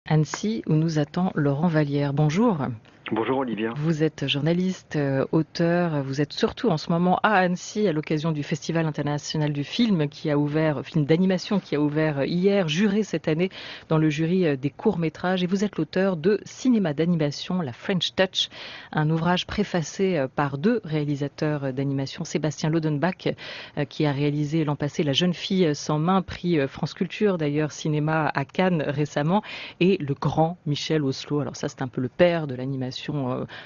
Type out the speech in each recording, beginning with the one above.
Annecy, où nous attend Laurent Vallière. Bonjour. Bonjour Olivia. Vous êtes journaliste, auteur, vous êtes surtout en ce moment à Annecy à l'occasion du Festival international du film qui a ouvert, film d'animation qui a ouvert hier, juré cette année dans le jury des courts-métrages. Et vous êtes l'auteur de Cinéma d'animation, la French Touch, un ouvrage préfacé par deux réalisateurs d'animation, Sébastien Lodenbach, qui a réalisé l'an passé La jeune fille sans main, prix France Culture d'ailleurs, cinéma à Cannes récemment, et le grand Michel Oslo. Alors ça, c'est un peu le père de l'animation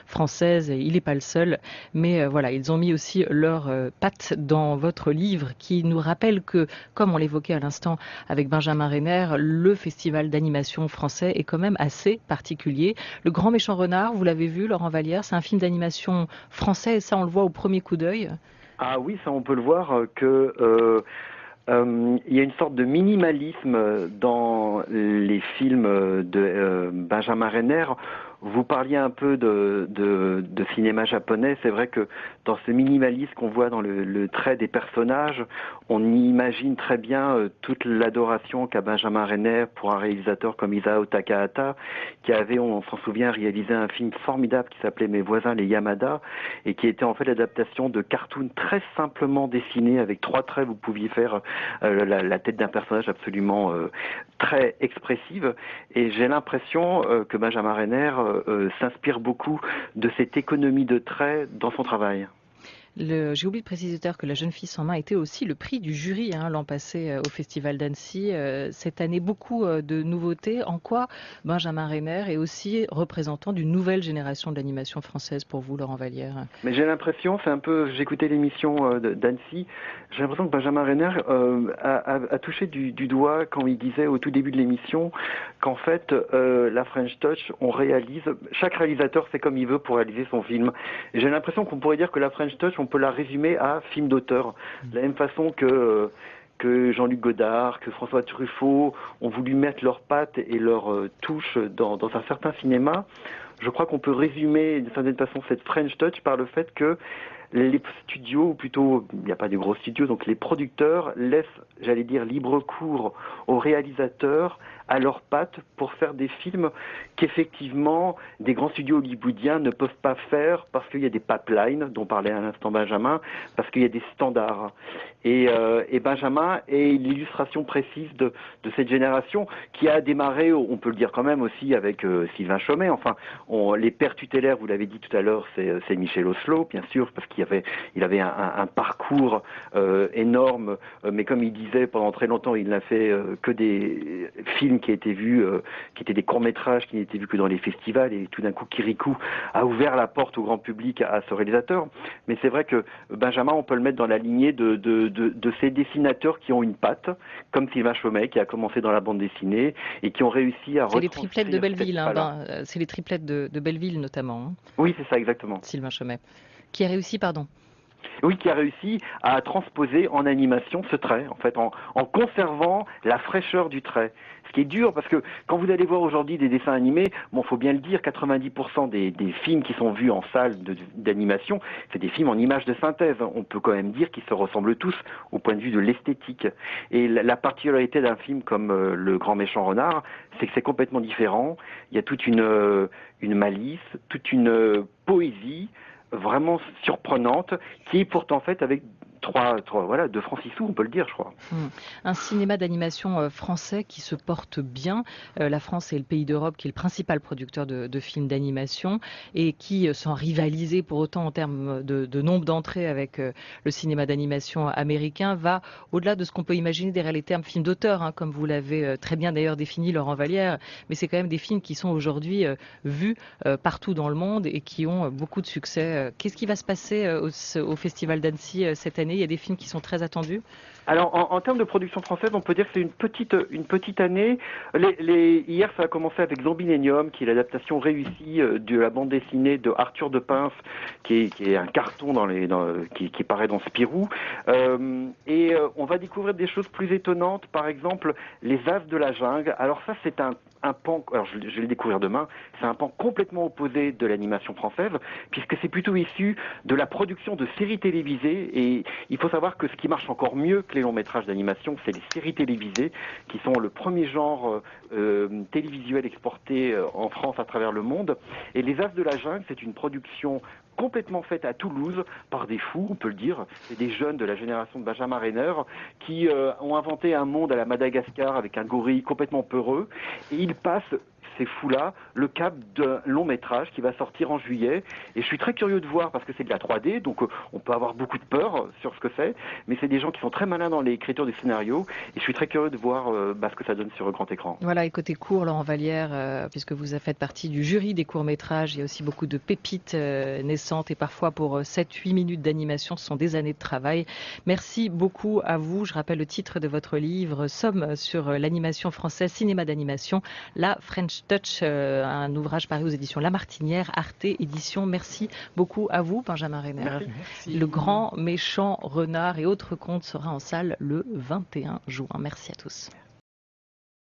française, et il n'est pas le seul, mais voilà, ils ont mis aussi leur patte dans votre livre qui nous rappelle que, comme on l'évoquait à l'instant avec Benjamin Renner, le festival d'animation français est quand même assez particulier. Le Grand Méchant Renard, vous l'avez vu, Laurent Vallière, c'est un film d'animation français et ça on le voit au premier coup d'œil. Ah oui, ça on peut le voir il y a une sorte de minimalisme dans les films de Benjamin Renner. Vous parliez un peu de cinéma japonais. C'est vrai que dans ce minimalisme qu'on voit dans le trait des personnages, on imagine très bien toute l'adoration qu'a Benjamin Renner pour un réalisateur comme Isao Takahata, qui avait, on s'en souvient, réalisé un film formidable qui s'appelait Mes voisins les Yamada, et qui était en fait l'adaptation de cartoons très simplement dessinés avec trois traits. Vous pouviez faire la tête d'un personnage absolument très expressive, et j'ai l'impression que Benjamin Renner s'inspire beaucoup de cette économie de traits dans son travail. J'ai oublié de préciser tout à l'heure que La jeune fille sans main était aussi le prix du jury l'an passé au Festival d'Annecy. Cette année, beaucoup de nouveautés. En quoi Benjamin Renner est aussi représentant d'une nouvelle génération de l'animation française pour vous, Laurent Vallière? Mais j'ai l'impression, c'est un peu, j'écoutais l'émission d'Annecy, j'ai l'impression que Benjamin Renner a touché du doigt quand il disait au tout début de l'émission qu'en fait, la French Touch, on réalise, chaque réalisateur fait comme il veut pour réaliser son film. Et j'ai l'impression qu'on pourrait dire que la French Touch, on peut la résumer à film d'auteur. De la même façon que Jean-Luc Godard, que François Truffaut ont voulu mettre leurs pattes et leurs touches dans un certain cinéma. Je crois qu'on peut résumer d'une certaine façon cette French Touch par le fait que les studios, ou plutôt, il n'y a pas de gros studios, donc les producteurs laissent, j'allais dire, libre cours aux réalisateurs, à leurs pattes, pour faire des films qu'effectivement des grands studios hollywoodiens ne peuvent pas faire parce qu'il y a des pipelines, dont parlait à l'instant Benjamin, parce qu'il y a des standards. Et Benjamin est l'illustration précise de cette génération qui a démarré, on peut le dire quand même aussi, avec Sylvain Chomet. Enfin, les pères tutélaires, vous l'avez dit tout à l'heure, c'est Michel Oslo, bien sûr, parce il avait un parcours énorme, mais comme il disait, pendant très longtemps, il n'a fait que des films qui étaient vus, qui étaient des courts-métrages, qui n'étaient vus que dans les festivals, et tout d'un coup, Kirikou a ouvert la porte au grand public à ce réalisateur. Mais c'est vrai que Benjamin, on peut le mettre dans la lignée de ces dessinateurs qui ont une patte, comme Sylvain Chomet, qui a commencé dans la bande dessinée, et qui ont réussi à C'est les triplettes de retranscrire cette Belleville, patte-là. c'est les triplettes de Belleville notamment, Oui, c'est ça, exactement. Sylvain Chomet, qui a réussi, pardon. Oui, qui a réussi à transposer en animation ce trait, en fait, en conservant la fraîcheur du trait. Ce qui est dur, parce que quand vous allez voir aujourd'hui des dessins animés, bon, faut bien le dire, 90% des films qui sont vus en salle d'animation, c'est des films en images de synthèse. On peut quand même dire qu'ils se ressemblent tous au point de vue de l'esthétique. Et la particularité d'un film comme Le Grand Méchant Renard, c'est que c'est complètement différent. Il y a toute une malice, toute une poésie vraiment surprenante, qui est pourtant faite avec voilà, deux francs 6 sous, on peut le dire, je crois. Un cinéma d'animation français qui se porte bien. La France est le pays d'Europe qui est le principal producteur de films d'animation et qui, sans rivaliser pour autant en termes de nombre d'entrées avec le cinéma d'animation américain, va au-delà de ce qu'on peut imaginer derrière les termes films d'auteur, comme vous l'avez très bien d'ailleurs défini, Laurent Vallière. Mais c'est quand même des films qui sont aujourd'hui vus partout dans le monde et qui ont beaucoup de succès. Qu'est-ce qui va se passer au Festival d'Annecy cette année? Il y a des films qui sont très attendus. Alors, en termes de production française, on peut dire que c'est une petite année. Hier, ça a commencé avec Zombilenium, qui est l'adaptation réussie de la bande dessinée de Arthur de Pince, qui est un carton qui paraît dans Spirou. On va découvrir des choses plus étonnantes, par exemple les As de la jungle. Alors ça, c'est un pan, alors je vais le découvrir demain, c'est un pan complètement opposé de l'animation française, puisque c'est plutôt issu de la production de séries télévisées, et il faut savoir que ce qui marche encore mieux que les longs métrages d'animation, c'est les séries télévisées, qui sont le premier genre télévisuel exporté en France à travers le monde. Et Les As de la Jungle, c'est une production complètement faite à Toulouse par des fous, on peut le dire, et des jeunes de la génération de Benjamin Renner qui ont inventé un monde à la Madagascar avec un gorille complètement peureux, et ils passent ces fous-là le cap d'un long métrage qui va sortir en juillet. Et je suis très curieux de voir, parce que c'est de la 3D, donc on peut avoir beaucoup de peur sur ce que c'est, mais c'est des gens qui sont très malins dans l'écriture du scénario, et je suis très curieux de voir ce que ça donne sur grand écran. Voilà, et côté court, Laurent Vallière, puisque vous faites partie du jury des courts-métrages, il y a aussi beaucoup de pépites naissantes, et parfois pour 7-8 minutes d'animation, ce sont des années de travail. Merci beaucoup à vous. Je rappelle le titre de votre livre, Somme sur l'animation française, cinéma d'animation, La French Touch, un ouvrage paru aux éditions La Martinière, Arte Édition. Merci beaucoup à vous, Benjamin Renner. Merci. Le grand méchant renard et autres contes sera en salle le 21 juin. Merci à tous.